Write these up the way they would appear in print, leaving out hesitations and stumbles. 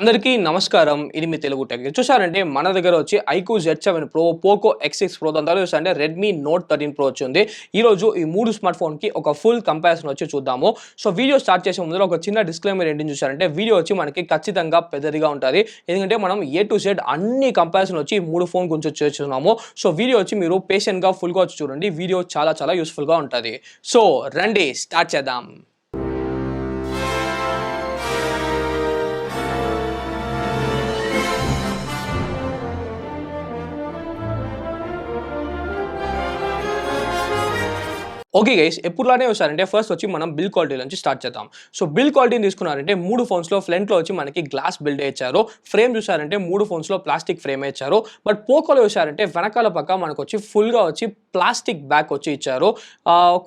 అందరికీ నమస్కారం. ఇది మీ తెలుగు టెక్. చూసారంటే మన దగ్గర వచ్చి IQ Z7 Pro, Poco X6 Pro దాని తర్వాత చూసారంటే రెడ్మీ నోట్ 13 Pro వచ్చింది. ఈరోజు ఈ మూడు స్మార్ట్ ఫోన్‌కి ఒక ఫుల్ కంపారిజన్ వచ్చి చూద్దాము. సో వీడియో స్టార్ట్ చేసే ముందర ఒక చిన్న డిస్క్లైమర్ ఏంటి చూసారంటే వీడియో వచ్చి మనకి ఖచ్చితంగా పెద్దదిగా ఉంటది. ఎందుకంటే మనం A to Z అన్ని కంపారిజన్ వచ్చి ఈ మూడు ఫోన్ గురించి చేస్తున్నాము. సో వీడియో వచ్చి మీరు పేషెంట్‌గా ఫుల్‌గా వచ్చి చూడండి. వీడియో చాలా యూజ్‌ఫుల్‌గా ఉంటది. సో రండి స్టార్ట్ చేద్దాం. ఓకే గైస్, ఎప్పుడులానే వచ్చారంటే ఫస్ట్ వచ్చి మనం బిల్ క్వాలిటీ నుంచి స్టార్ట్ చేద్దాం. సో బిల్ క్వాలిటీని తీసుకున్నారంటే మూడు ఫోన్స్లో ఫ్రంట్లో వచ్చి మనకి గ్లాస్ బిల్డ్ ఇచ్చారు. ఫ్రేమ్ చూసారంటే మూడు ఫోన్స్లో ప్లాస్టిక్ ఫ్రేమ్ ఇచ్చారు. బట్ పోకోలో చూసారంటే వెనకాల పక్క మనకు వచ్చి ఫుల్గా వచ్చి ప్లాస్టిక్ బ్యాక్ వచ్చి ఇచ్చారు.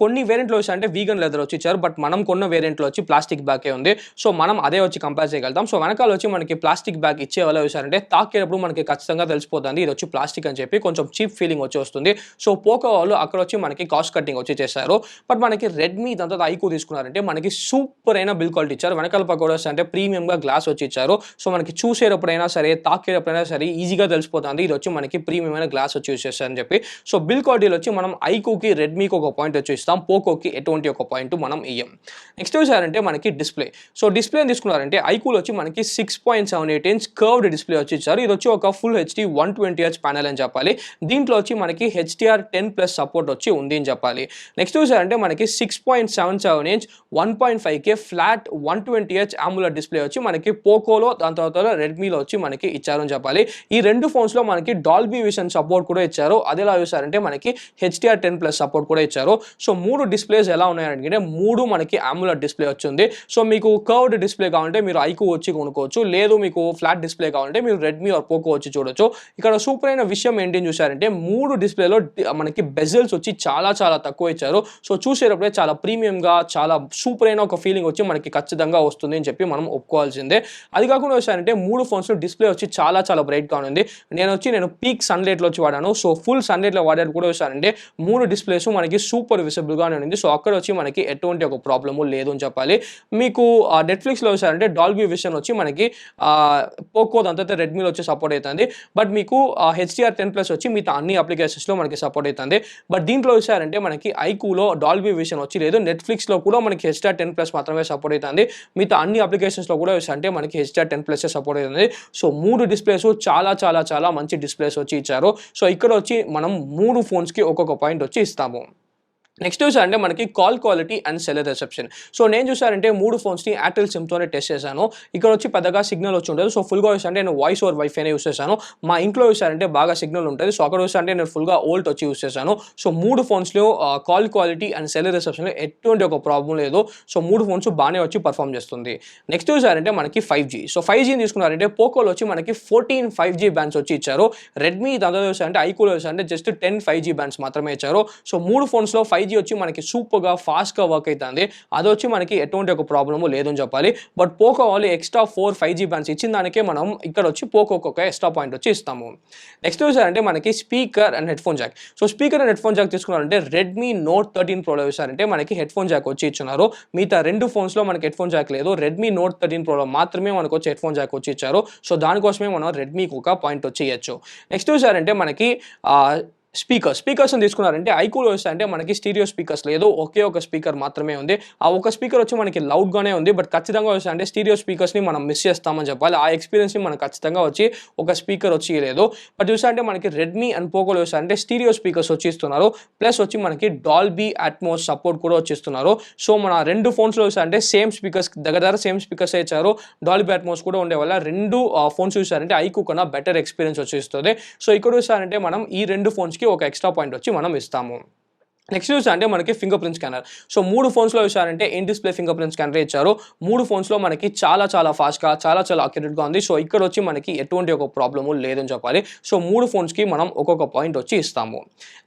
కొన్ని వేరియంట్లో వచ్చారంటే వీగన్ లెదర్ వచ్చి ఇచ్చారు. బట్ మనం కొన్న వేరియంట్లో వచ్చి ప్లాస్టిక్ బ్యాకే ఉంది. సో మనం అదే వచ్చి కంపేర్ చేయగలుగుతాం. సో వెనకాల వచ్చి మనకి ప్లాస్టిక్ బ్యాక్ ఇచ్చే వల్ల చూసారంటే తాకేటప్పుడు మనకి ఖచ్చితంగా తెలిసిపోతుంది ఇది వచ్చి ప్లాస్టిక్ అని చెప్పి కొంచెం చీప్ ఫీలింగ్ వచ్చి వస్తుంది. సో పోకో వాళ్ళు అక్కడ వచ్చి మనకి కాస్ట్ కటింగ్ వచ్చి చేశారు. బట్ మనకి రెడ్మీ దాని తర్వాత ఐక్యూ తీసుకున్నారంటే మనకి సూపర్ అయిన బిల్ క్వాలిటీ ఇచ్చారు. వెనకాల పక్క అంటే ప్రీమియం గా గ్లాస్ వచ్చి ఇచ్చారు. సో మనకి చూసేటప్పుడైనా సరే తాకేటప్పుడైనా సరే ఈజీగా తెలిసిపోతుంది ఇది వచ్చి మనకి ప్రీమియం అయిన గ్లాస్ వచ్చి యూస్ చేస్తారని చెప్పి. సో బిల్ క్వాలిటీలో వచ్చి మనం ఐక్యూకి రెడ్మీకి ఒక పాయింట్ వచ్చి ఇస్తాం, పోకోకి ఎటువంటి ఒక పాయింట్ మనం ఇయ్యం. నెక్స్ట్ చూసారంటే మనకి డిస్ప్లే. సో డిస్ప్లే తీసుకున్నారంటే ఐక్యూలో వచ్చి మనకి 6.78 ఇంచ్ కర్వ్డ్ డిస్ప్లే వచ్చి ఇచ్చారు. ఇది వచ్చి ఒక ఫుల్ హెచ్డి 120Hz ప్యానల్ అని చెప్పాలి. దీంట్లో వచ్చి మనకి HDR10+ సపోర్ట్ వచ్చి ఉంది అని చెప్పాలి. నెక్స్ట్ చూసారంటే మనకి 6.77 inch 1.5K flat 120Hz AMOLED display వచ్చి మనకి పోకోలో దాని తర్వాత రెడ్మీలో వచ్చి మనకి ఇచ్చారు అని చెప్పాలి. ఈ రెండు ఫోన్స్ లో మనకి డాల్బీ విజన్ సపోర్ట్ కూడా ఇచ్చారు. అదేలా చూసారంటే మనకి HDR10+ సపోర్ట్ కూడా ఇచ్చారు. సో మూడు డిస్ప్లేస్ ఎలా ఉన్నాయంటే మూడు మనకి AMOLED డిస్ప్లే వచ్చింది. సో మీకు కర్వ్డ్ డిస్ప్లే కావాలంటే మీరు ఐక్యూ వచ్చి కొనుక్కోవచ్చు, లేదు మీకు ఫ్లాట్ డిస్ప్లే కావాలంటే మీరు రెడ్మీ ఆర్ పోకో వచ్చి చూడొచ్చు. ఇక్కడ సూపర్ అయిన విషయం ఏంటి చూసారంటే మూడు డిస్ప్లేలో మనకి బెజల్స్ వచ్చి చాలా తక్కువ ఇచ్చారు. సో చూసేటప్పుడే చాలా ప్రీమియంగా చాలా సూపర్ అయిన ఒక ఫీలింగ్ వచ్చి మనకి ఖచ్చితంగా వస్తుంది అని చెప్పి మనం ఒప్పుకోవాల్సిందే. అది కాకుండా వచ్చారంటే మూడు ఫోన్స్లో డిస్ప్లే వచ్చి చాలా బ్రైట్గా ఉంది. నేను పీక్ సన్లైట్లో వచ్చి వాడాను. సో ఫుల్ సన్లైట్లో వాడాడు కూడా వచ్చారంటే మూడు డిస్ప్లేస్ మనకి సూపర్ విజిబుల్గానే ఉంది. సో అక్కడ వచ్చి మనకి ఎటువంటి ఒక ప్రాబ్లము లేదు అని చెప్పాలి. మీకు నెట్ఫ్లిక్స్లో వచ్చారంటే డాల్బీ విజన్ వచ్చి మనకి పోకో అంతా రెడ్మీలో వచ్చి సపోర్ట్ అవుతుంది. బట్ మీకు HDR10+ వచ్చి మిగతా అన్ని అప్లికేషన్స్లో మనకి సపోర్ట్ అవుతుంది. బట్ దీంట్లో వచ్చారంటే మనకి ఐక్యూలో డాల్బీ విజన్ వచ్చి లేదు, నెట్ఫ్లిక్స్లో కూడా మనకి HDR10+ మాత్రమే సపోర్ట్ అవుతుంది. మిగతా అన్ని అప్లికేషన్స్లో కూడా అంటే మనకి HDR10+ సపోర్ట్ అవుతుంది. సో మూడు డిస్ప్లేస్ చాలా మంచి డిస్ప్లేస్ వచ్చి ఇచ్చారు. సో ఇక్కడ వచ్చి మనం మూడు ఫోన్స్కి ఒక్కొక్క పాయింట్ వచ్చి ఇస్తాము. నెక్స్ట్ చూసారంటే మనకి call quality and seller reception. So నేను చూసారంటే మూడు ఫోన్స్ని ఎయిర్టెల్ సిమ్తోనే టెస్ట్ చేశాను. ఇక్కడ వచ్చి పెద్దగా సిగ్నల్ వచ్చి ఉండదు. సో ఫుల్గా చూసారంటే నేను వాయిస్ ఓవర్ వైఫైనే యూస్ చేశాను. మా ఇంట్లో చూసారంటే బాగా సిగ్నల్ ఉంటుంది. సో అక్కడ చూసారంటే నేను ఫుల్గా ఓల్ట్ వచ్చి యూస్ చేశాను. సో మూడు ఫోన్స్లో కాల్ క్వాలిటీ అండ్ సెల్లర్ రిసెప్షన్లో ఎటువంటి ఒక ప్రాబ్లం లేదు. సో మూడు ఫోన్స్ బాగానే వచ్చి పర్ఫామ్ చేస్తుంది. నెక్స్ట్ చూసారంటే మనకి 5G. సో 5G తీసుకున్నారంటే పోకోలో వచ్చి మనకి 14 5G బ్యాండ్స్ వచ్చి ఇచ్చారు. రెడ్మీ దాంతో చూసారంటే ఐక్యూలో చూసారంటే జస్ట్ 10 5G బ్యాండ్స్ మాత్రమే ఇచ్చారు. సో మూడు ఫోన్స్లో 5G వచ్చి మనకి సూపర్గా ఫాస్ట్గా వర్క్ అవుతుంది. అది వచ్చి మనకి ఎటువంటి ఒక ప్రాబ్లము లేదని చెప్పాలి. బట్ పోకో వాళ్ళు ఎక్స్ట్రా 4 5G బ్యాండ్స్ ఇచ్చిన దానికే మనం ఇక్కడ వచ్చి పోకోకి ఒక ఎక్స్ట్రా పాయింట్ వచ్చి ఇస్తాము. నెక్స్ట్ చూసారంటే మనకి speaker and headphone jack. So speaker and headphone jack తీసుకున్నారంటే రెడ్మీ నోట్ 13 Proలో చూసారంటే మనకి హెడ్ ఫోన్ జాక్ వచ్చి ఇచ్చున్నారు. మిగతా రెండు ఫోన్స్లో మనకి హెడ్ ఫోన్ జాక్ లేదు. రెడ్మీ నోట్ 13 Proలో మాత్రమే మనకు వచ్చి హెడ్ ఫోన్ జాక్ వచ్చి ఇచ్చారు. సో దానికోసమే మనం రెడ్మీకి ఒక పాయింట్ వచ్చి ఇవ్వచ్చు. నెక్స్ట్ చూసారంటే మనకి స్పీకర్స్ తీసుకున్నారంటే ఐక్యూలో వస్తాయంటే మనకి స్టీరియో స్పీకర్స్ లేదు, ఒకే ఒక స్పీకర్ మాత్రమే ఉంది. ఆ ఒక స్పీకర్ వచ్చి మనకి లౌడ్గానే ఉంది. బట్ ఖచ్చితంగా వస్తాయంటే స్టీరియో స్పీకర్స్ని మనం మిస్ చేస్తామని చెప్పాలి. ఆ ఎక్స్పీరియన్స్ని మనకు ఖచ్చితంగా వచ్చి ఒక స్పీకర్ వచ్చి లేదు. బట్ చూసారంటే మనకి రెడ్మీ అండ్ పోకోలో వస్తాయంటే స్టీరియో స్పీకర్స్ వచ్చి ఇస్తున్నారు. ప్లస్ వచ్చి మనకి డాల్బీ అట్మోస్ సపోర్ట్ కూడా వచ్చిస్తున్నారు. సో మన రెండు ఫోన్స్లో వస్తాయంటే సేమ్ స్పీకర్స్ దగ్గర సేమ్ స్పీకర్స్ ఇచ్చారు. డాల్బీ అట్మోస్ కూడా ఉండే వల్ల రెండు ఫోన్స్ చూసారంటే ఐక్యూ కన్నా బెటర్ ఎక్స్పీరియన్స్ వచ్చి ఇస్తుంది. సో ఇక్కడ చూసారంటే మనం ఈ రెండు ఫోన్స్ ఒక ఎక్స్ట్రా పాయింట్ వచ్చి మనం ఇస్తాము. నెక్స్ట్ చూసారంటే మనకి ఫింగర్ ప్రింట్ స్కానర్. సో మూడు ఫోన్స్లో చూసారంటే in display finger print scanner ఇచ్చారు. మూడు ఫోన్స్లో మనకి చాలా ఫాస్ట్గా చాలా అక్యురేట్గా ఉంది. సో ఇక్కడ వచ్చి మనకి ఎటువంటి ఒక ప్రాబ్లము లేదని చెప్పాలి. సో మూడు ఫోన్స్కి మనం ఒక్కొక్క పాయింట్ వచ్చి ఇస్తాము.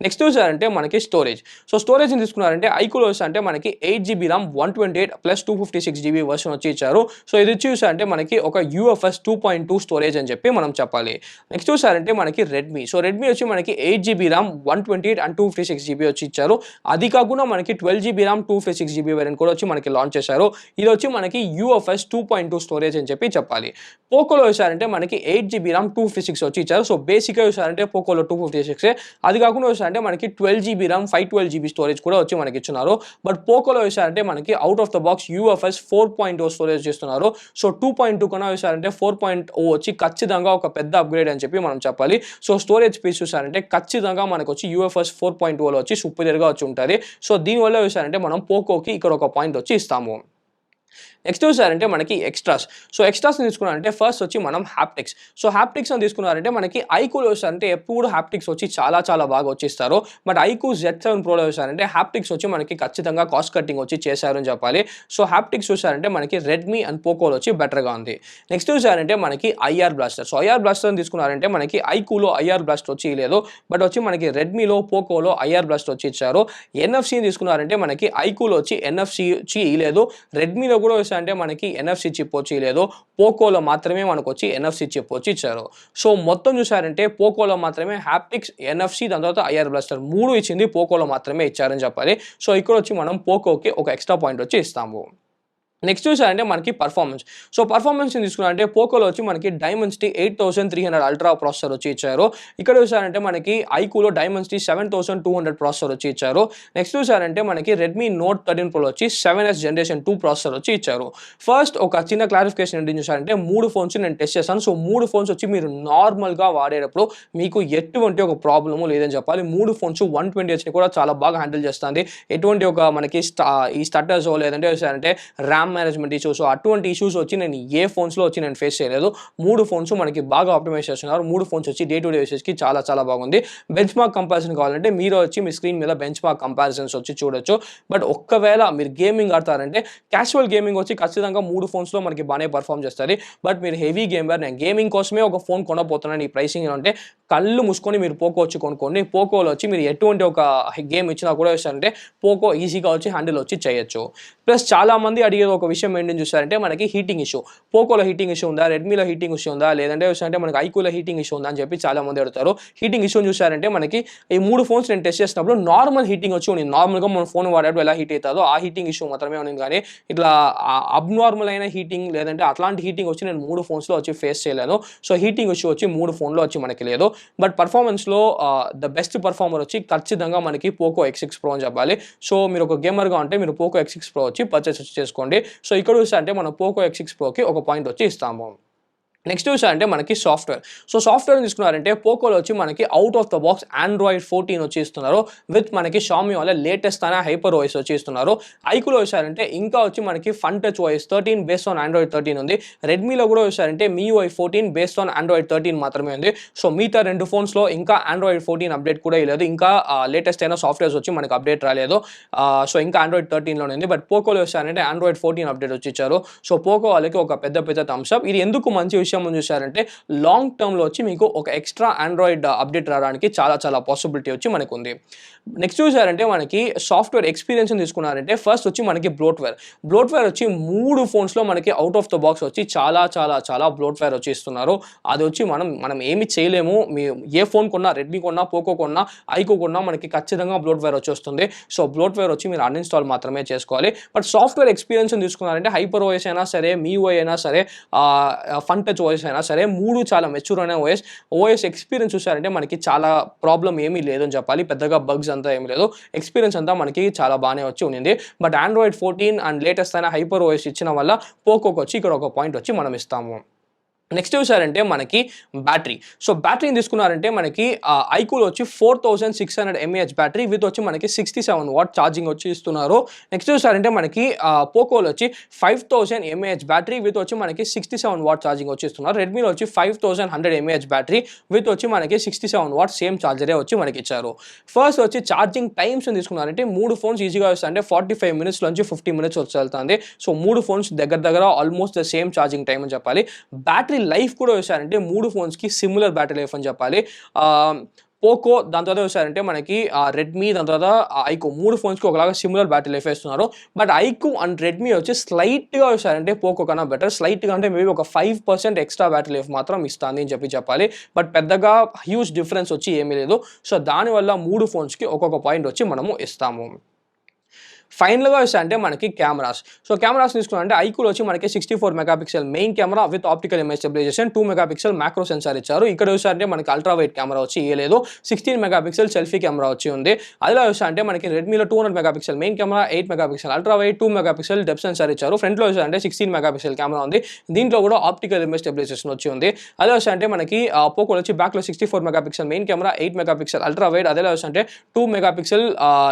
నెక్స్ట్ చూసారంటే మనకి స్టోరేజ్. సో స్టోరేజ్ని తీసుకున్నారంటే ఐక్యూలో అంటే మనకి 8GB RAM 128 + 256GB వర్షన్ వచ్చి ఇచ్చారు. సో ఇది వచ్చి చూసారంటే మనకి ఒక UFS 2.2 స్టోరేజ్ అని చెప్పి మనం చెప్పాలి. నెక్స్ట్ చూసారంటే మనకి రెడ్మీ. సో రెడ్మీ వచ్చి మనకి 8GB RAM 128 and 256GB వచ్చి ఇచ్చారు. ఇచ్చారు. అది కాకుండా మనకి 12 GB ర్యామ్ 256 GB వేరియంట్ కూడా వచ్చి మనకి లాంచ్ చేశారు. ఇది వచ్చి మనకి యూఎఫ్ఎస్ 2.2 స్టోరేజ్ అని చెప్పాలి. పోకోలో చూసారంటే మనకి 8 GB ర్యామ్ 256 వచ్చి ఇచ్చారు. సో బేసిక్గా చూసారంటే పోకోలో 256 అది కాకుండా చూసారంటే మనకి 12 GB ర్యామ్ 512 GB స్టోరేజ్ కూడా వచ్చి మనకి ఇచ్చున్నారు. బట్ పోకోలో చూసారంటే మనకి out of the box UFS 4.0 storage చేస్తున్నారు. సో 2.2 కన్నా చూసారంటే 4.0 వచ్చి ఖచ్చితంగా ఒక పెద్ద అప్గ్రేడ్ అని చెప్పి మనం చెప్పాలి. సో స్టోరేజ్ స్పేస్ చూసారంటే ఖచ్చితంగా మనకు వచ్చి యూఎఫ్ఎస్ 4.0లో వచ్చి సూపరియర్గా వచ్చి ఉంటుంది. సో దీనివల్ల చూసారంటే మనం పోకోకి ఇక్కడ ఒక పాయింట్ వచ్చి ఇస్తాము. నెక్స్ట్ చూసారంటే మనకి ఎక్స్ట్రాస్. సో ఎక్స్ట్రాస్ తీసుకున్నారంటే ఫస్ట్ వచ్చి మనం హ్యాప్టిక్స్. సో హ్యాప్టిక్స్ అని తీసుకున్నారంటే మనకి ఐకూలో చూసారంటే ఎప్పుడు హ్యాప్టిక్స్ వచ్చి చాలా బాగా వచ్చిస్తారు. బట్ ఐకూ Z7 ప్రోలో చూసారంటే హ్యాప్టిక్స్ వచ్చి మనకి ఖచ్చితంగా కాస్ట్ కటింగ్ వచ్చి చేశారు అని చెప్పాలి. సో హ్యాప్టిక్స్ చూసారంటే మనకి రెడ్మీ అండ్ పోకోలో వచ్చి బెటర్గా ఉంది. నెక్స్ట్ చూసారంటే మనకి IR blaster. So IR blaster అని తీసుకున్నారంటే మనకి ఐకూలో ఐఆర్ బ్లాస్టర్ వచ్చి లేదు, బట్ వచ్చి మనకి రెడ్మీలో పోకోలో ఐఆర్ బ్లాస్టర్ వచ్చి ఇచ్చారు. ఎన్ఎఫ్సి తీసుకున్నారంటే మనకి ఐకూలో వచ్చి ఎన్ఎఫ్సి వచ్చి లేదు, రెడ్మీలో కూడా అంటే మనకి ఎన్ఎఫ్సి చిప్ వచ్చి లేదు, పోకోలో మాత్రమే మనకు వచ్చి ఎన్ఎఫ్సి చిప్ వచ్చి ఇచ్చారు. సో మొత్తం చూసారంటే పోకోలో మాత్రమే హ్యాప్టిక్స్, ఎన్ఎఫ్సి, దాని తర్వాత ఐఆర్ బ్లాస్టర్ 3 ఇచ్చింది, పోకోలో మాత్రమే ఇచ్చారని చెప్పాలి. సో ఇక్కడ వచ్చి మనం పోకోకి ఒక ఎక్స్ట్రా పాయింట్ వచ్చి ఇస్తాము. నెక్స్ట్ చూసారంటే మనకి పర్ఫార్మెన్స్. సో పర్ఫార్మెన్స్ తీసుకున్నారంటే పోకోలో వచ్చి మనకి డైమెన్సిటీ 8300 అల్ట్రా ప్రాసెసర్ వచ్చి ఇచ్చారు. ఇక్కడ చూసారంటే మనకి ఐకూలో డైమెన్సిటీ 7200 ప్రాసెసర్ వచ్చి ఇచ్చారు. నెక్స్ట్ చూసారంటే మనకి రెడ్మీ నోట్ 13 ప్రోలో వచ్చి 7S జనరేషన్ 2 ప్రాసెసర్ వచ్చి ఇచ్చారు. ఫస్ట్ ఒక చిన్న క్లారిఫికేషన్ ఏంటి చూసారంటే 3 ఫోన్స్ నేను టెస్ట్ చేశాను. సో 3 ఫోన్స్ వచ్చి మీరు నార్మల్గా వాడేటప్పుడు మీకు ఎటువంటి ఒక ప్రాబ్లము లేదని చెప్పాలి. 3 ఫోన్స్ 120Hz కూడా చాలా బాగా హ్యాండిల్ చేస్తుంది. ఎటువంటి ఒక మనకి ఈ స్టటర్స్ లేదంటే చూసారంటే ర్యామ్ మేనేజ్మెంట్ ఇష్యూస్ అటువంటి ఇష్యూస్ వచ్చి నేను ఏ ఫోన్స్లో వచ్చి నేను ఫేస్ చేయలేదు. 3 ఫోన్స్ మనకి బాగా ఆప్టిమైజ్ చేస్తున్నారు. 3 ఫోన్స్ వచ్చి డే టు డే యూసేజ్కి చాలా బాగుంది. బెంచ్ మార్క్ కంపారిజన్ కావాలంటే మీరు వచ్చి మీ స్క్రీన్ మీద బెంచ్ మార్క్ కంపారిజన్స్ వచ్చి చూడొచ్చు. బట్ ఒక్కవేళ మీరు గేమింగ్ ఆడతారంటే క్యాజువల్ గేమింగ్ వచ్చి ఖచ్చితంగా 3 ఫోన్స్లో మనకి బాగానే పర్ఫామ్ చేస్తుంది. బట్ మీరు హెవీ గేమర్, నేను గేమింగ్ కోసమే ఒక ఫోన్ కొనబోతున్నాను ఈ ప్రైసింగ్ అంటే కళ్ళు మూసుకొని మీరు పోకో వచ్చి కొనుక్కోండి. పోకోలో వచ్చి మీరు ఎటువంటి ఒక గేమ్ ఇచ్చినా కూడా అంటే పోకో ఈజీగా వచ్చి హ్యాండిల్ వచ్చి చేయొచ్చు. ప్లస్ చాలా మంది అడిగేది ఒక విషయం ఏంటని చూసారంటే మనకి హీటింగ్ ఇష్యూ, పోకోలో హీటింగ్ ఇష్యూ ఉందా, రెడ్మీలో హీటింగ్ ఇష్యూ ఉందా, లేదంటే చూసారంటే మనకి ఐకూలో హీటింగ్ ఇష్యూ ఉందా అని చెప్పి చాలా మంది అడుగుతారు. హీటింగ్ ఇష్యూ చూసారంటే మనకి ఈ 3 ఫోన్స్ నేను టెస్ట్ చేసినప్పుడు నార్మల్ హీటింగ్ వచ్చి ఉంది. నార్మల్గా మన ఫోన్ వాడేటప్పుడు ఎలా హీట్ అవుతుందో ఆ హీటింగ్ ఇష్యూ మాత్రమే ఉంది, కానీ ఇట్లా అబ్నార్మల్ అయిన హీటింగ్ లేదంటే అట్లాంటి హీటింగ్ వచ్చి నేను 3 ఫోన్స్లో వచ్చి ఫేస్ చేయలేను. సో హీటింగ్ ఇష్యూ వచ్చి 3 ఫోన్లో వచ్చి మనకి లేదు. బట్ పర్ఫార్మెన్స్లో ద బెస్ట్ పర్ఫార్మర్ వచ్చి ఖచ్చితంగా మనకి పోకో X6 Pro అని చెప్పాలి. సో మీరు ఒక గేమర్గా ఉంటే మీరు పోకో X6 Pro వచ్చి పర్చేస్ చేసుకోండి. సో ఇక్కడ చూసారంటే మనం పోకో X6 Proకి ఒక పాయింట్ వచ్చి ఇస్తాము. నెక్స్ట్ చూసారంటే మనకి సాఫ్ట్వేర్. సో సాఫ్ట్వేర్ తీసుకున్నారంటే పోకోలో వచ్చి మనకి out of the box Android 14 వచ్చి ఇస్తున్నారు. విత్ మనకి షామీ వాళ్ళ లేటెస్ట్ అయిన హైపర్ ఓఎస్ వచ్చి ఇస్తున్నారు. ఐకూలో చూసారంటే ఇంకా వచ్చి మనకి fun touch OS 13 based on Android 13 ఉంది. రెడ్మీలో కూడా చూసారంటే MIUI 14 బేస్డ్ ఆన్ Android 13 మాత్రమే ఉంది. సో మిగతా 2 ఫోన్స్లో ఇంకా Android 14 అప్డేట్ కూడా లేదు, ఇంకా లేటెస్ట్ అయిన సాఫ్ట్వేర్స్ వచ్చి మనకి అప్డేట్ రాలేదు. సో ఇంకా Android 13లోనే ఉంది. బట్ పోకోలో చూసారంటే Android 14 అప్డేట్ వచ్చి ఇచ్చారు. సో పోకో వాళ్ళకి ఒక పెద్ద థమ్స్ అప్. ఇది ఎందుకు మంచి విషయం చూసారంటే లాంగ్ టర్మ్ లో వచ్చి మీకు ఒక ఎక్స్ట్రా ఆండ్రాయిడ్ అప్డేట్ రావడానికి చాలా పాసిబిలిటీ వచ్చి మనకు ఉంది. నెక్స్ట్ చూసారంటే మనకి సాఫ్ట్వేర్ ఎక్స్పీరియన్స్ తీసుకున్నారంటే ఫస్ట్ వచ్చి మనకి బ్లోట్వేర్ వచ్చి 3 ఫోన్స్లో మనకి అవుట్ ఆఫ్ ద బాక్స్ వచ్చి చాలా బ్లోట్వేర్ వచ్చి ఇస్తున్నారు. అది వచ్చి మనం ఏమి చేయలేము. మీ ఏ ఫోన్ కొన్నా, రెడ్మీ కొన్నా, పోకో కొన్నా, ఐకో కొన్నా మనకి ఖచ్చితంగా బ్లోట్వేర్ వచ్చి వస్తుంది. సో బ్లోట్వేర్ వచ్చి మీరు అన్ఇన్స్టాల్ మాత్రమే చేసుకోవాలి. బట్ సాఫ్ట్వేర్ ఎక్స్పీరియన్స్ తీసుకున్నారంటే హైపర్ ఓఎస్ అయినా సరే, MIUI అయినా సరే, ఫన్ టచ్ ఓఎస్ అయినా సరే, 3 చాలా మెచ్యూర్ అయిన ఓఎస్ ఎక్స్పీరియన్స్ చూసారంటే మనకి చాలా ప్రాబ్లం ఏమీ లేదని చెప్పాలి. పెద్దగా బగ్స్ అంతా ఏమి లేదు, ఎక్స్పీరియన్స్ అంతా మనకి చాలా బాగానే వచ్చి ఉంది. బట్ Android 14 అండ్ లేటెస్ట్ అయిన హైపర్ ఓఎస్ ఇచ్చిన వల్ల పోకోకి వచ్చి ఇక్కడ ఒక పాయింట్ వచ్చి మనం ఇస్తాము. నెక్స్ట్ చూసారంటే మనకి బ్యాటరీ. సో బ్యాటరీని తీసుకున్నారంటే మనకి ఐకూలో వచ్చి 4600 mAh బ్యాటరీ విత్ వచ్చి మనకి 67 వాట్ ఛార్జింగ్ వచ్చి ఇస్తున్నారు. నెక్స్ట్ చూసారంటే మనకి పోకోలో వచ్చి 5000 mAh బ్యాటరీ విత్ వచ్చి మనకి 67 వాట్ ఛార్జింగ్ వచ్చి ఇస్తున్నారు. రెడ్మీలో వచ్చి 5100 mAh బ్యాటరీ విత్ వచ్చి మనకి 67 వాట్ సేమ్ ఛార్జరే వచ్చి మనకి ఇచ్చారు. ఫస్ట్ వచ్చి ఛార్జింగ్ టైమ్స్ తీసుకున్నారంటే 3 ఫోన్స్ ఈజీగా వస్తాయంటే 45 మినిట్స్ నుంచి 50 మినిట్స్ వచ్చి వెళ్తుంది. సో 3 ఫోన్స్ దగ్గర almost the same charging time అని చెప్పాలి. బ్యాటరీ లైఫ్ కూడా వచ్చారంటే 3 ఫోన్స్కి సిమిలర్ బ్యాటరీ లైఫ్ అని చెప్పాలి. పోకో, దాని తర్వాత చూసారంటే మనకి రెడ్మీ, దాని తర్వాత ఐకో 3 ఫోన్స్‌కి ఒకలాగా సిమిలర్ బ్యాటరీ లైఫే ఇస్తున్నారు. బట్ ఐకో అండ్ రెడ్మీ వచ్చి స్లైట్‌గా చూసారంటే పోకో కన్నా బెటర్. స్లైట్‌గా అంటే మేబీ ఒక 5% ఎక్స్ట్రా బ్యాటరీ లైఫ్ మాత్రం ఇస్తాంది అని చెప్పాలి. బట్ పెద్దగా హ్యూజ్ డిఫరెన్స్ వచ్చి ఏమీ లేదు. సో దానివల్ల 3 ఫోన్స్‌కి ఒక్కొక్క పాయింట్ వచ్చి మనము ఇస్తాము. ఫైనల్‌గా అంటే మనకి కెమెరాస్. సో కెమెరాస్ తీసుకున్నామంటే ఐక్యూలో వచ్చి మనకి 64 megapixel main camera with optical image stabilisation, 2 megapixel macro sensor ఇచ్చారు. ఇక్కడ చూసారంటే మనకి అల్ట్రా వైడ్ కెమెరా వచ్చి ఇయ్యలేదు. 16 మెగాపిక్సెల్ సెల్ఫీ కెమెరా వచ్చి ఉంది. అదిలో అంటే మనకి రెడ్మీలో 200 megapixel main camera, 8 megapixel ultra wide, 2 megapixel depth censor ఇచ్చారు. ఫ్రంట్‌లో అంటే 16 మెగాపిక్సెల్ కెమెరా ఉంది. దీంట్లో కూడా ఆప్టికల్ ఇమేజ్ స్టెబిలైజేషన్ వచ్చి ఉంది. అదే అంటే మనకి పోకోలో వచ్చి బ్యాక్‌లో 64 megapixel main camera, 8 megapixel ultra wide, అదే అంటే 2 మెగాపిక్సెల్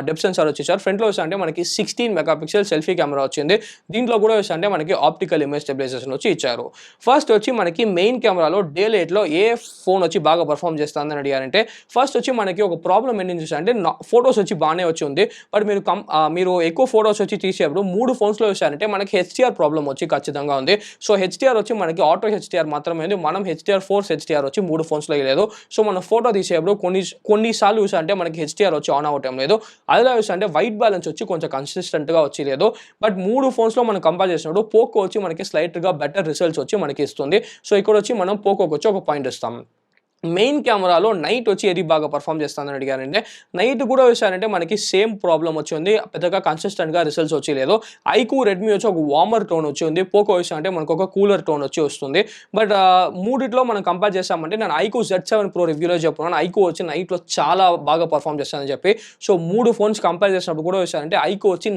డెప్త్ సెన్సార్ వచ్చి ఇచ్చారు. ఫ్రంట్‌లో అంటే మనకి 16 మెగాపిక్సెల్ సెల్ఫీ కెమెరా వచ్చింది. దీంట్లో కూడా అంటే మనకి ఆప్టికల్ ఇమేజ్ స్టెబిలైజేషన్ వచ్చి ఇచ్చారు. ఫస్ట్ వచ్చి మనకి మెయిన్ కెమెరాలో డే లైట్లో ఏ ఫోన్ వచ్చి బాగా పర్ఫామ్ చేస్తుందని అడిగారంటే ఫస్ట్ వచ్చి మనకి ఒక ప్రాబ్లం ఏంటి అంటే ఫొటోస్ వచ్చి బాగానే వచ్చి ఉంది. బట్ మీరు ఎక్కువ ఫొటోస్ వచ్చి తీసేటప్పుడు 3 ఫోన్స్లో చూసారంటే మనకి హెచ్డిఆర్ ప్రాబ్లం వచ్చి ఖచ్చితంగా ఉంది. సో హెచ్డిఆర్ వచ్చి మనకి ఆటో హెచ్డిఆర్ మాత్రమే ఉంది. మనం హెచ్డిఆర్ ఫోర్స్ హెచ్డిఆర్ వచ్చి 3 ఫోన్స్లో లేదు. సో మనం ఫోటో తీసేటప్పుడు కొన్నిసార్లు చూసారంటే మనకి హెచ్డిఆర్ వచ్చి ఆన్ అవ్వటం లేదు. అదిలా చూసారంటే వైట్ బ్యాలెన్స్ వచ్చి కొంచెం కన్సిస్టెంట్గా వచ్చి లేదు. బట్ 3 ఫోన్స్లో మనం కంపేర్ చేసినప్పుడు పోకో వచ్చి మనకి స్లైట్గా బెటర్ రిజల్ట్స్ వచ్చి మనకి ఇస్తుంది. సో ఇక్కడ వచ్చి మనం పోకోకి వచ్చి ఒక పాయింట్ ఇస్తాం. మెయిన్ కెమెరాలో నైట్ వచ్చి ఏది బాగా పర్ఫామ్ చేస్తుందని అడిగారంటే నైట్ కూడా చూసారంటే మనకి సేమ్ ప్రాబ్లం వచ్చి ఉంది. పెద్దగా కన్సిస్టెంట్గా రిజల్ట్స్ వచ్చి లేదు. ఐక్యూ రెడ్మీ వచ్చి ఒక వార్మర్ టోన్ వచ్చి ఉంది. పోకో అంటే మనకు ఒక కూలర్ టోన్ వచ్చి వస్తుంది. బట్ మూడిట్లో మనం కంపేర్ చేస్తామంటే నేను ఐక్యూ Z7 Pro రివ్యూలో చెప్పున్నాను. ఐక్యూ వచ్చి నైట్లో చాలా బాగా పర్ఫామ్ చేస్తానని చెప్పి. సో 3 ఫోన్స్ కంపేర్ చేసినప్పుడు కూడా చూసారంటే ఐక్యూ వచ్చి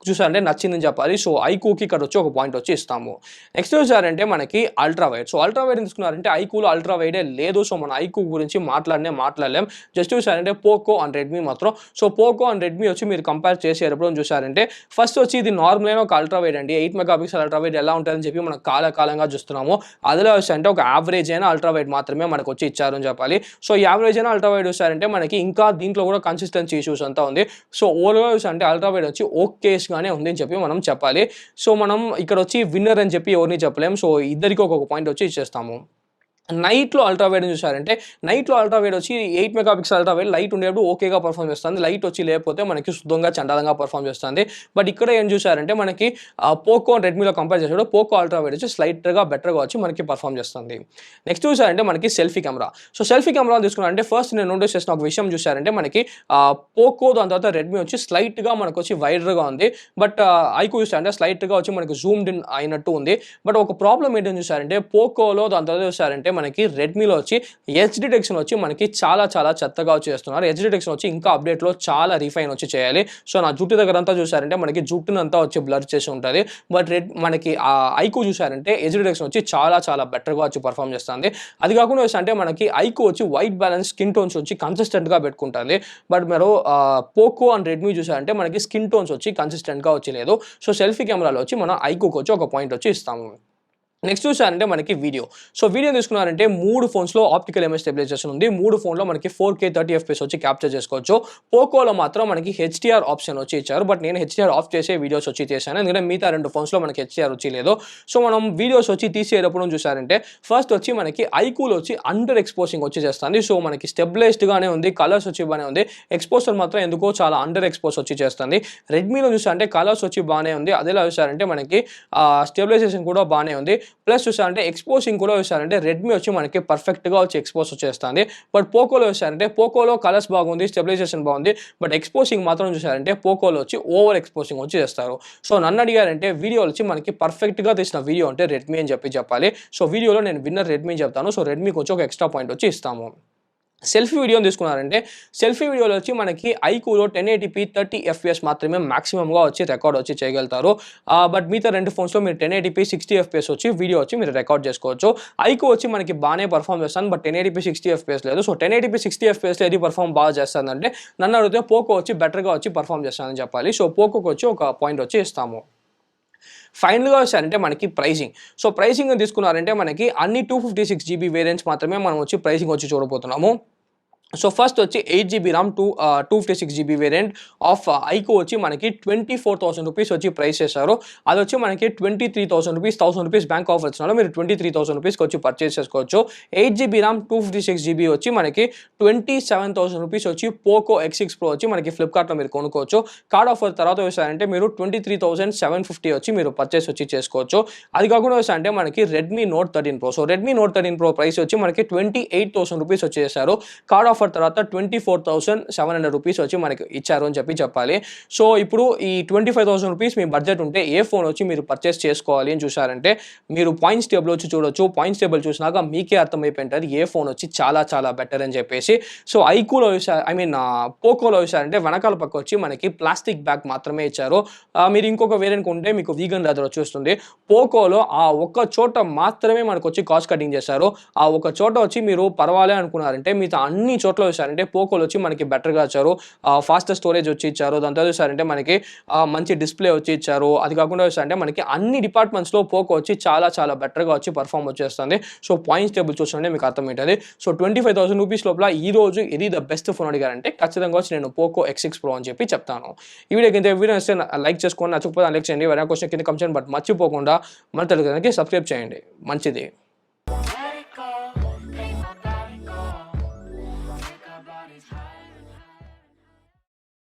చూసారంటే నచ్చిందని చెప్పాలి. సో ఐక్యూకి ఇక్కడ వచ్చి ఒక పాయింట్ వచ్చి ఇస్తాము. నెక్స్ట్ చూసారంటే మనకి ultra wide. So ultra wide తీసుకున్నారంటే ఐక్యూలో అల్ట్రా వైడే లేదు. సో మన ఐక్యూ గురించి మాట్లాడలేం. జస్ట్ చూసారంటే పోకో అండ్ రెడ్మీ మాత్రం. సో పోకో అండ్ రెడ్మీ వచ్చి మీరు కంపేర్ చేసేటప్పుడు చూసారంటే ఫస్ట్ వచ్చి ఇది నార్మల్ అయిన ఒక అల్ట్రా వైడ్ అండి. 8 మెగాపిక్సెల్ అల్ట్రా వైడ్ ఎలా ఉంటుందని చెప్పి మనం కాలంగా చూస్తున్నాము. అదిలో అంటే ఒక యావరేజ్ అయిన అల్ట్రా వైడ్ మాత్రమే మనకు వచ్చి ఇచ్చారని చెప్పాలి. సో యావరేజ్ అయిన అల్ట్రా వైడ్ చూసారంటే మనకి ఇంకా దీంట్లో కూడా కన్సిస్టెన్సీ ఇష్యూస్ అంతా ఉంది. సో ఓవరాల్ అంటే అల్ట్రా వైడ్ వచ్చి ఓకేస్గానే ఉంది అని చెప్పి మనం చెప్పాలి. సో మనం ఇక్కడ వచ్చి విన్నర్ అని చెప్పి ఎవరిని చెప్పలేం. సో ఇద్దరికి ఒక్కొక్క పాయింట్ వచ్చి ఇచ్చేస్తాము. నైట్లో అల్ట్రా వైడ్ చూసారంటే నైట్లో అల్ట్రా వైడ్ వచ్చి 8 మెగాపిక్సెల్ అల్ట్రా వైడ్ లైట్ ఉండేప్పుడు ఓకేగా పర్ఫామ్ చేస్తుంది. లైట్ వచ్చి లేకపోతే మనకి శుద్ధంగా చండాలంగా పర్ఫామ్ చేస్తుంది. బట్ ఇక్కడ ఏం చూసారంటే మనకి పోకో అండ్ రెడ్మీలో కంపేర్ చేసేటప్పుడు పోకో అల్ట్రా వైడ్ వచ్చి స్లైట్గా బెటర్గా వచ్చి మనకి పర్ఫామ్ చేస్తుంది. నెక్స్ట్ చూసారంటే మనకి selfie camera. So selfie camera తీసుకున్నారంటే ఫస్ట్ నేను నోటీస్ చేసిన ఒక విషయం చూసారంటే మనకి పోకో దాని తర్వాత రెడ్మీ వచ్చి స్లైట్గా మనకు వచ్చి వైడర్గా ఉంది. బట్ ఐక్యూ చూసారంటే స్లైట్గా వచ్చి మనకి జూమ్డ్ ఇన్ అయినట్టు ఉంది. బట్ ఒక ప్రాబ్లం ఏంటని చూసారంటే పోకోలో దాని తర్వాత చూసారంటే మనకి రెడ్మీలో వచ్చి ఎడ్జ్ డిటెక్షన్ వచ్చి మనకి చాలా చెత్తగా వచ్చి చేస్తున్నారు. ఎడ్జ్ డిటెక్షన్ వచ్చి ఇంకా అప్డేట్లో చాలా రిఫైన్ వచ్చి చేయాలి. సో నా జుట్టు దగ్గర అంతా చూసారంటే మనకి జుట్టునంతా వచ్చి బ్లర్ చేసి ఉంటుంది. బట్ మనకి ఐక్యూ చూసారంటే ఎడ్జ్ డిటెక్షన్ వచ్చి చాలా బెటర్గా వచ్చి పర్ఫామ్ చేస్తుంది. అది కాకుండా అంటే మనకి ఐక్యూ వచ్చి వైట్ బ్యాలెన్స్ స్కిన్ టోన్స్ వచ్చి కన్సిస్టెంట్గా పెట్టుకుంటుంది. బట్ మీరు పోకో అండ్ రెడ్మీ చూసారంటే మనకి స్కిన్ టోన్స్ వచ్చి కన్సిస్టెంట్గా వచ్చి లేదు. సో సెల్ఫీ కెమెరాలో వచ్చి మనం ఐక్యూకి వచ్చి ఒక పాయింట్ వచ్చి ఇస్తాము. నెక్స్ట్ చూసారంటే మనకి వీడియో. సో వీడియో తీసుకున్నారంటే 3 ఫోన్స్లో ఆప్టికల్ ఇమేజ్ స్టెబిలైజేషన్ ఉంది. 3 ఫోన్లో మనకి 4K 30 FPS వచ్చి క్యాప్చర్ చేసుకోవచ్చు. పోకోలో మాత్రం మనకి హెచ్డిఆర్ ఆప్షన్ వచ్చి ఇచ్చారు. బట్ నేను హెచ్డిఆర్ ఆఫ్ చేసే వీడియోస్ వచ్చి చేశాను. ఎందుకంటే మిగతా 2 ఫోన్స్లో మనకి హెచ్డిఆర్ వచ్చి లేదు. సో మనం వీడియోస్ వచ్చి తీసేటప్పుడు చూసారంటే ఫస్ట్ వచ్చి మనకి ఐక్యూలో వచ్చి అండర్ ఎక్స్పోజింగ్ వచ్చి చేస్తుంది. సో మనకి స్టెబిలైజ్డ్గానే ఉంది. కలర్స్ వచ్చి బాగానే ఉంది. ఎక్స్పోజర్ మాత్రం ఎందుకో చాలా అండర్ ఎక్స్పోజ్ వచ్చి చేస్తుంది. రెడ్మీలో చూసారంటే కలర్స్ వచ్చి బాగానే ఉంది. అదేలా చూసారంటే మనకి స్టెబిలైజేషన్ కూడా బాగానే ఉంది. ప్లస్ చూసారంటే ఎక్స్పోజింగ్ కూడా చూసారంటే రెడ్మీ వచ్చి మనకి పర్ఫెక్ట్గా వచ్చి ఎక్స్పోజ్ వచ్చేస్తుంది. బట్ పోకోలో చూసారంటే పోకోలో కలర్స్ బాగుంది, స్టెబిలైజేషన్ బాగుంది. బట్ ఎక్స్పోజింగ్ మాత్రం చూసారంటే పోకోలో వచ్చి ఓవర్ ఎక్స్పోజింగ్ వచ్చి చేస్తారు. సో నన్ను అడిగారంటే వీడియో వచ్చి మనకి పర్ఫెక్ట్గా తీసిన వీడియో అంటే రెడ్మీ అని చెప్పాలి. సో వీడియోలో నేను విన్నర్ రెడ్మీ చెప్తాను. సో రెడ్మీకి వచ్చి ఒక ఎక్స్ట్రా పాయింట్ వచ్చి ఇస్తాము. సెల్ఫీ వీడియోని తీసుకున్నారంటే సెల్ఫీ వీడియోలో వచ్చి మనకి ఐక్యూలో 1080p 30 FPS మాత్రమే మాక్సిమంగా వచ్చి రికార్డ్ వచ్చి చేయగలుగుతారు. బట్ మిగతా 2 ఫోన్స్లో మీరు 1080p 60 FPS వచ్చి వీడియో వచ్చి మీరు రికార్డ్ చేసుకోవచ్చు. ఐక్యూ వచ్చి మనకి బాగానే పర్ఫామ్ చేస్తాను. బట్ 1080p 60 FPS లేదు. సో 1080p 60 FPSలో ఏది పర్ఫామ్ బాగా చేస్తుందంటే నన్ను అడిగితే పోకో వచ్చి బెటర్గా వచ్చి పర్ఫామ్ చేస్తానని చెప్పాలి. సో పోకోకి వచ్చి ఒక పాయింట్ వచ్చి ఇస్తాము. ఫైనల్గా వచ్చారంటే మనకి ప్రైసింగ్. సో ప్రైసింగ్ తీసుకున్నారంటే మనకి అన్ని 256GB వేరియంట్స్ మాత్రమే మనం వచ్చి ప్రైసింగ్ వచ్చి చూడబోతున్నాము. సో ఫస్ట్ వచ్చి 8 GB RAM 256 GB variant of iQOO వచ్చి మనకి 24,000 రూపీస్ వచ్చి ప్రైస్ చేశారు. అది వచ్చి మనకి 23,000 రూపీస్, 1,000 రూపీస్ బ్యాంక్ ఆఫర్ ఇస్తున్నారు. మీరు 23,000 రూపీస్కి వచ్చి పర్చేస్ చేసుకోవచ్చు. 8 GB ర్యామ్ 256 GB వచ్చి మనకి 27,000 రూపీస్ వచ్చి పోకో X6 Pro వచ్చి మనకి ఫ్లిప్కార్ట్లో మీరు కొనుక్కోవచ్చు. కార్డ్ ఆఫర్ తర్వాత వేసారంటే మీరు 23,750 వచ్చి మీరు పర్చేస్ వచ్చి చేసుకోవచ్చు. అది కాకుండా వేసారంటే మనకి Redmi Note 13 Pro. So Redmi Note 13 Pro price వచ్చి మనకి 28,000 రూపీస్ వచ్చేసారు. కార్డ్ ఆఫర్ తర్వాత 24,700 రూపీస్ వచ్చి మనకి ఇచ్చారు అని చెప్పాలి. సో ఇప్పుడు ఈ 25,000 రూపీస్ మీ బడ్జెట్ ఉంటే ఏ ఫోన్ వచ్చి మీరు పర్చేస్ చేసుకోవాలి అని చూసారంటే మీరు పాయింట్స్ టేబుల్ వచ్చి చూడొచ్చు. పాయింట్స్ టేబుల్ చూసినాక మీకే అర్థమైపోయింటుంది ఏ ఫోన్ వచ్చి చాలా చాలా బెటర్ అని చెప్పేసి. సో ఐకూలో పోకోలో చూసారంటే వెనకాల పక్క వచ్చి మనకి ప్లాస్టిక్ బ్యాగ్ మాత్రమే ఇచ్చారు. మీరు ఇంకొక వేరియంట్ కొంటే మీకు వీగన్ లెదర్ వచ్చి వస్తుంది. పోకోలో ఆ ఒక్క చోట మాత్రమే మనకు వచ్చి కాస్ట్ కటింగ్ చేశారు. ఆ ఒక చోట వచ్చి మీరు పర్వాలే అనుకున్నారంటే మిగతా అన్ని చోట్ల చూసారంటే పోకోలో వచ్చి మనకి బెటర్గా ఇచ్చారు. ఫాస్ట్ స్టోరేజ్ వచ్చి ఇచ్చారు. దాని తర్వాత చూసారంటే మనకి మంచి డిస్ప్లే వచ్చి ఇచ్చారు. అది కాకుండా చూసారంటే మనకి అన్ని డిపార్ట్మెంట్స్లో పోకో వచ్చి చాలా చాలా బెటర్గా వచ్చి పర్ఫామ్ వచ్చేస్తుంది. సో పాయింట్స్ టేబుల్ చూస్తుంటే మీకు అర్థమవుతుంది. సో 25,000 రూపీస్ లోపల ఈ రోజు ఇది ద బెస్ట్ ఫోన్ అడిగారంటే ఖచ్చితంగా వచ్చి నేను పోకో X6 Pro అని చెప్పి చెప్తాను. ఈ వీడియో నచ్చితే లైక్ చేసుకోండి, నచ్చకపోతే లైక్ చేయండి. వేరే క్వశ్చన్ కింద కమెంట్ చేయండి. బట్ మర్చిపోకుండా మన తెలుగుకి సబ్స్క్రైబ్ చేయండి. మంచిది.